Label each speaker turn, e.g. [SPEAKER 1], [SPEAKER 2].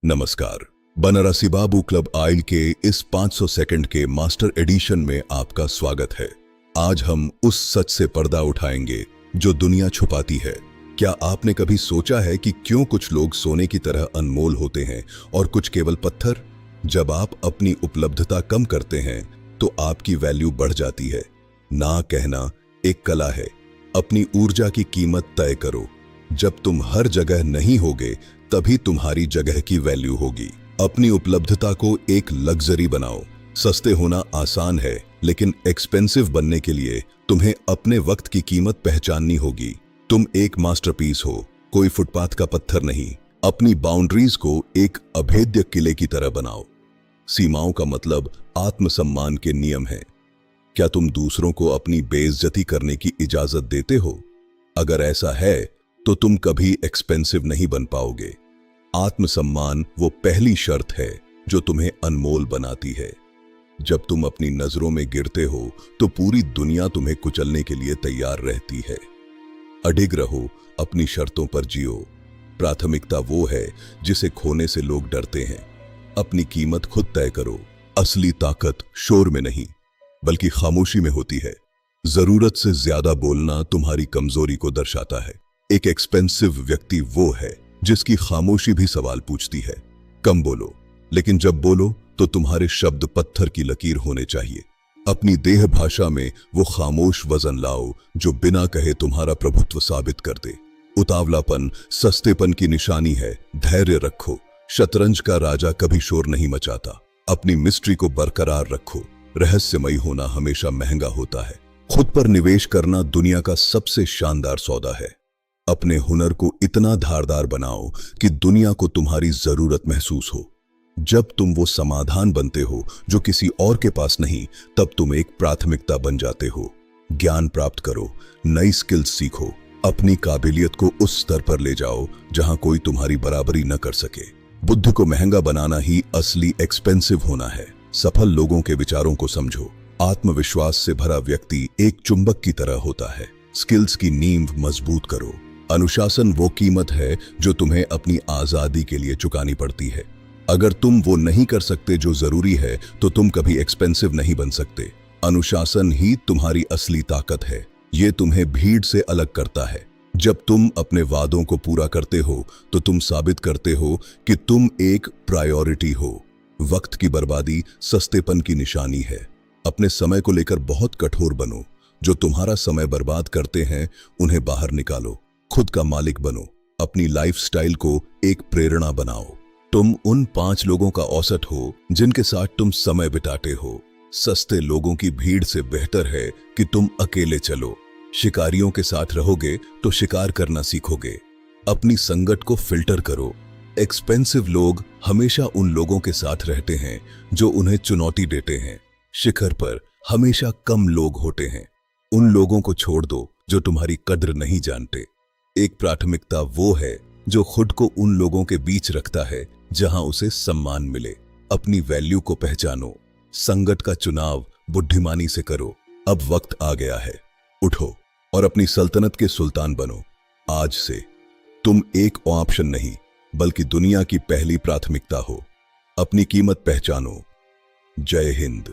[SPEAKER 1] नमस्कार। बनारसी बाबू क्लब आइल के इस 500 सेकंड के मास्टर एडिशन में आपका स्वागत है। आज हम उस सच से पर्दा उठाएंगे जो दुनिया छुपाती है। क्या आपने कभी सोचा है कि क्यों कुछ लोग सोने की तरह अनमोल होते हैं और कुछ केवल पत्थर? जब आप अपनी उपलब्धता कम करते हैं तो आपकी वैल्यू बढ़ जाती है। ना कहना एक कला है। अपनी ऊर्जा की कीमत तय करो। जब तुम हर जगह नहीं होगे तभी तुम्हारी जगह की वैल्यू होगी। अपनी उपलब्धता को एक लग्जरी बनाओ। सस्ते होना आसान है, लेकिन एक्सपेंसिव बनने के लिए तुम्हें अपने वक्त की कीमत पहचाननी होगी। तुम एक मास्टरपीस हो, कोई फुटपाथ का पत्थर नहीं। अपनी बाउंड्रीज को एक अभेद्य किले की तरह बनाओ। सीमाओं का मतलब आत्मसम्मान के नियम है। क्या तुम दूसरों को अपनी बेइज्जती करने की इजाजत देते हो? अगर ऐसा है तो तुम कभी एक्सपेंसिव नहीं बन पाओगे। आत्मसम्मान वो पहली शर्त है जो तुम्हें अनमोल बनाती है। जब तुम अपनी नजरों में गिरते हो तो पूरी दुनिया तुम्हें कुचलने के लिए तैयार रहती है। अडिग रहो, अपनी शर्तों पर जियो। प्राथमिकता वो है जिसे खोने से लोग डरते हैं। अपनी कीमत खुद तय करो। असली ताकत शोर में नहीं, बल्कि खामोशी में होती है। जरूरत से ज्यादा बोलना तुम्हारी कमजोरी को दर्शाता है। एक एक्सपेंसिव व्यक्ति वो है जिसकी खामोशी भी सवाल पूछती है। कम बोलो, लेकिन जब बोलो तो तुम्हारे शब्द पत्थर की लकीर होने चाहिए। अपनी देह भाषा में वो खामोश वजन लाओ जो बिना कहे तुम्हारा प्रभुत्व साबित कर दे। उतावलापन सस्तेपन की निशानी है। धैर्य रखो। शतरंज का राजा कभी शोर नहीं मचाता। अपनी मिस्ट्री को बरकरार रखो। रहस्यमयी होना हमेशा महंगा होता है। खुद पर निवेश करना दुनिया का सबसे शानदार सौदा है। अपने हुनर को इतना धारदार बनाओ कि दुनिया को तुम्हारी जरूरत महसूस हो। जब तुम वो समाधान बनते हो जो किसी और के पास नहीं, तब तुम एक प्राथमिकता बन जाते हो। ज्ञान प्राप्त करो, नई स्किल्स सीखो, अपनी काबिलियत को उस स्तर पर ले जाओ जहां कोई तुम्हारी बराबरी न कर सके। बुद्धि को महंगा बनाना ही असली एक्सपेंसिव होना है। सफल लोगों के विचारों को समझो। आत्मविश्वास से भरा व्यक्ति एक चुंबक की तरह होता है। स्किल्स की नींव मजबूत करो। अनुशासन वो कीमत है जो तुम्हें अपनी आजादी के लिए चुकानी पड़ती है। अगर तुम वो नहीं कर सकते जो जरूरी है तो तुम कभी एक्सपेंसिव नहीं बन सकते। अनुशासन ही तुम्हारी असली ताकत है। ये तुम्हें भीड़ से अलग करता है। जब तुम अपने वादों को पूरा करते हो तो तुम साबित करते हो कि तुम एक प्रायोरिटी हो। वक्त की बर्बादी सस्तेपन की निशानी है। अपने समय को लेकर बहुत कठोर बनो। जो तुम्हारा समय बर्बाद करते हैं उन्हें बाहर निकालो। खुद का मालिक बनो। अपनी लाइफस्टाइल को एक प्रेरणा बनाओ। तुम उन 5 लोगों का औसत हो जिनके साथ तुम समय बिताते हो। सस्ते लोगों की भीड़ से बेहतर है कि तुम अकेले चलो। शिकारियों के साथ रहोगे तो शिकार करना सीखोगे। अपनी संगत को फिल्टर करो। एक्सपेंसिव लोग हमेशा उन लोगों के साथ रहते हैं जो उन्हें चुनौती देते हैं। शिखर पर हमेशा कम लोग होते हैं। उन लोगों को छोड़ दो जो तुम्हारी कद्र नहीं जानते। एक प्राथमिकता वो है जो खुद को उन लोगों के बीच रखता है जहां उसे सम्मान मिले। अपनी वैल्यू को पहचानो। संगत का चुनाव बुद्धिमानी से करो। अब वक्त आ गया है। उठो और अपनी सल्तनत के सुल्तान बनो। आज से तुम एक ऑप्शन नहीं, बल्कि दुनिया की पहली प्राथमिकता हो। अपनी कीमत पहचानो। जय हिंद।